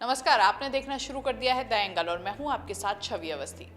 नमस्कार, आपने देखना शुरू कर दिया है द एंगल और मैं हूं आपके साथ छवि अवस्थी।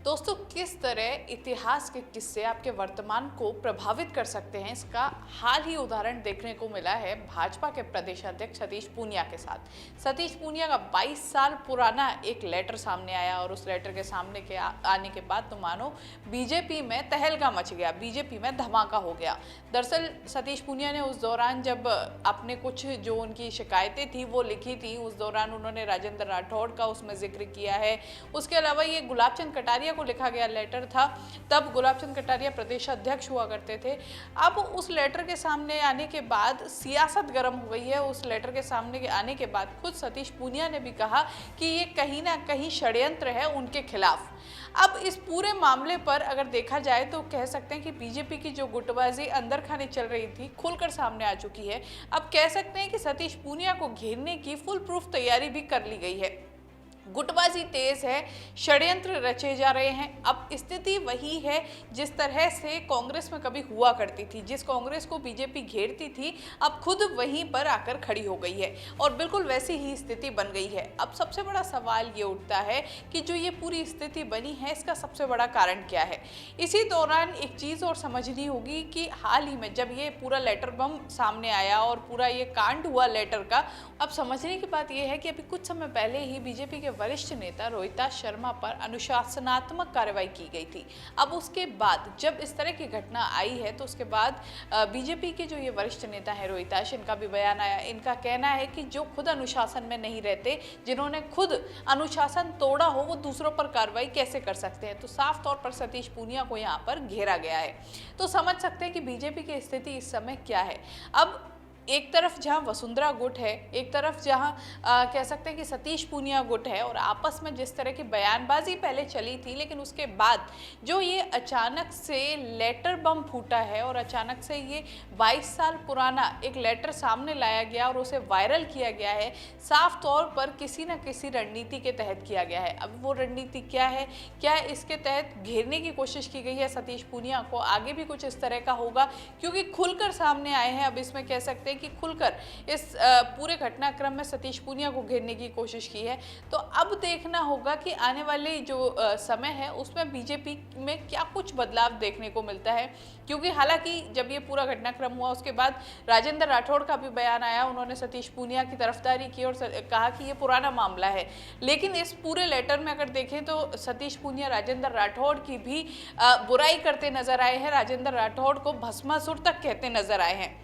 दोस्तों, किस तरह इतिहास के किस्से आपके वर्तमान को प्रभावित कर सकते हैं, इसका हाल ही उदाहरण देखने को मिला है भाजपा के प्रदेश अध्यक्ष सतीश पूनिया के साथ। सतीश पूनिया का 22 साल पुराना एक लेटर सामने आया और उस लेटर के सामने के आने के बाद तो मानो बीजेपी में तहलका मच गया, बीजेपी में धमाका हो गया। दरअसल सतीश पूनिया ने उस दौरान जब अपने कुछ जो उनकी शिकायतें थी वो लिखी थी, उस दौरान उन्होंने राजेंद्र राठौड़ का उसमें जिक्र किया है। उसके अलावा ये गुलाब चंद कटारिया को लिखा गया लेटर था, तब गुलाब चंद कटारिया प्रदेश अध्यक्ष हुआ करते थे। अब उस लेटर के सामने आने के बाद सियासत गर्म हो गई है। उस लेटर के सामने आने के बाद खुद सतीश पूनिया ने भी कहा कि ये कहीं ना कहीं षड्यंत्र है उनके खिलाफ। अब इस पूरे मामले पर अगर देखा जाए तो कह सकते हैं कि बीजेपी की जो गुटबाजी अंदर खाने चल रही थी खुलकर सामने आ चुकी है। अब कह सकते हैं कि सतीश पूनिया को घेरने की फुल प्रूफ तैयारी भी कर ली गई है। गुटबाजी तेज है, षड्यंत्र रचे जा रहे हैं। अब स्थिति वही है जिस तरह से कांग्रेस में कभी हुआ करती थी, जिस कांग्रेस को बीजेपी घेरती थी अब खुद वहीं पर आकर खड़ी हो गई है और बिल्कुल वैसी ही स्थिति बन गई है। अब सबसे बड़ा सवाल ये उठता है कि जो ये पूरी स्थिति बनी है इसका सबसे बड़ा कारण क्या है। इसी दौरान एक चीज़ और समझनी होगी कि हाल ही में जब ये पूरा लेटर बम सामने आया और पूरा ये कांड हुआ लेटर का, अब समझने की बात यह है कि अभी कुछ समय पहले ही बीजेपी के वरिष्ठ नेता रोहिता शर्मा पर अनुशासनात्मक कार्रवाई की गई थी। अब उसके बाद जब इस तरह की घटना आई है तो उसके बाद बीजेपी के जो ये वरिष्ठ नेता है रोहिताश, इनका भी बयान आया। इनका कहना है कि जो खुद अनुशासन में नहीं रहते, जिन्होंने खुद अनुशासन तोड़ा हो, वो दूसरों पर कार्रवाई कैसे कर सकते हैं। तो साफ तौर पर सतीश पूनिया को यहाँ पर घेरा गया है। तो समझ सकते हैं कि बीजेपी की स्थिति इस समय क्या है। अब एक तरफ जहां वसुंधरा गुट है, एक तरफ जहां कह सकते हैं कि सतीश पूनिया गुट है और आपस में जिस तरह की बयानबाजी पहले चली थी, लेकिन उसके बाद जो ये अचानक से लेटर बम फूटा है और अचानक से ये 22 साल पुराना एक लेटर सामने लाया गया और उसे वायरल किया गया है, साफ तौर पर किसी न किसी रणनीति के तहत किया गया है। अब वो रणनीति क्या है, क्या इसके तहत घेरने की कोशिश की गई है सतीश पूनिया को, आगे भी कुछ इस तरह का होगा क्योंकि खुलकर सामने आए हैं। अब इसमें कह सकते हैं कि खुलकर इस पूरे घटनाक्रम में सतीश पूनिया को घेरने की कोशिश की है। तो अब देखना होगा कि आने वाले जो समय है उसमें बीजेपी में क्या कुछ बदलाव देखने को मिलता है, क्योंकि हालांकि जब ये पूरा घटनाक्रम हुआ उसके बाद राजेंद्र राठौड़ का भी बयान आया। उन्होंने सतीश पूनिया की तरफदारी की और कहा कि ये पुराना मामला है, लेकिन इस पूरे लेटर में अगर देखें तो सतीश पूनिया राजेंद्र राठौड़ की भी बुराई करते नजर आए हैं, राजेंद्र राठौड़ को भस्मासुर तक कहते नजर आए हैं।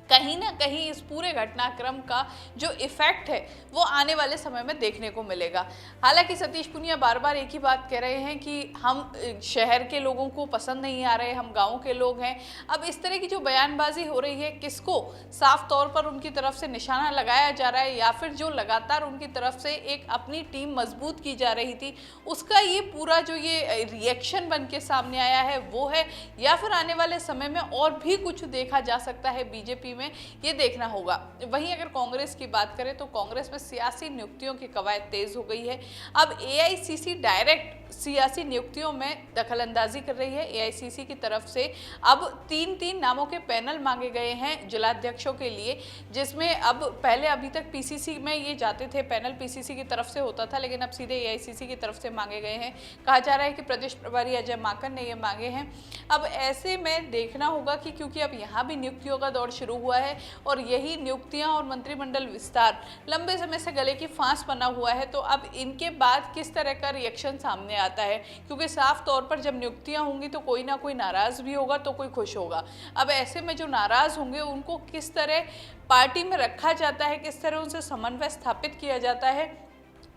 कहीं ना कहीं इस पूरे घटनाक्रम का जो इफेक्ट है वो आने वाले समय में देखने को मिलेगा। हालांकि सतीश पूनिया बार बार एक ही बात कह रहे हैं कि हम शहर के लोगों को पसंद नहीं आ रहे, हम गांव के लोग हैं। अब इस तरह की जो बयानबाजी हो रही है, किसको साफ तौर पर उनकी तरफ से निशाना लगाया जा रहा है या फिर जो लगातार उनकी तरफ से एक अपनी टीम मजबूत की जा रही थी उसका ये पूरा जो ये रिएक्शन बन के सामने आया है वो है, या फिर आने वाले समय में और भी कुछ देखा जा सकता है बीजेपी में, ये देखना होगा। वहीं अगर कांग्रेस की बात करें तो कांग्रेस में सियासी नियुक्तियों की कवायद तेज हो गई है। अब एआईसीसी डायरेक्ट सियासी नियुक्तियों में दखलंदाजी कर रही है। एआईसीसी की तरफ से अब 3-3 नामों के पैनल मांगे गए हैं जिलाध्यक्षों के लिए, जिसमें अब पहले अभी तक पीसीसी में ये जाते थे, पैनल पीसीसी की तरफ से होता था, लेकिन अब सीधे एआईसीसी की तरफ से मांगे गए हैं। कहा जा रहा है कि प्रदेश प्रभारी अजय माकन ने ये मांगे हैं। अब ऐसे में देखना होगा कि क्योंकि अब यहाँ भी नियुक्तियों का दौर शुरू हुआ है और यही नियुक्तियां और मंत्रिमंडल विस्तार लंबे समय से गले की फांस बना हुआ है, तो अब इनके बाद किस तरह का रिएक्शन सामने आता है, क्योंकि साफ तौर पर जब नियुक्तियां होंगी तो कोई ना कोई नाराज भी होगा तो कोई खुश होगा। अब ऐसे में जो नाराज होंगे उनको किस तरह पार्टी में रखा जाता है, किस तरह उनसे समन्वय स्थापित किया जाता है,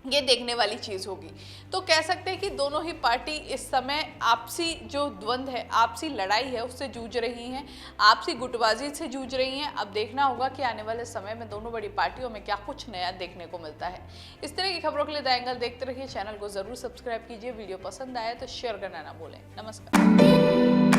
ये देखने वाली चीज़ होगी। तो कह सकते हैं कि दोनों ही पार्टी इस समय आपसी जो द्वंद्व है, आपसी लड़ाई है, उससे जूझ रही हैं, आपसी गुटबाजी से जूझ रही हैं। अब देखना होगा कि आने वाले समय में दोनों बड़ी पार्टियों में क्या कुछ नया देखने को मिलता है। इस तरह की खबरों के लिए द एंगल देखते रहिए, चैनल को ज़रूर सब्सक्राइब कीजिए, वीडियो पसंद आया तो शेयर करना ना भूलें। नमस्कार।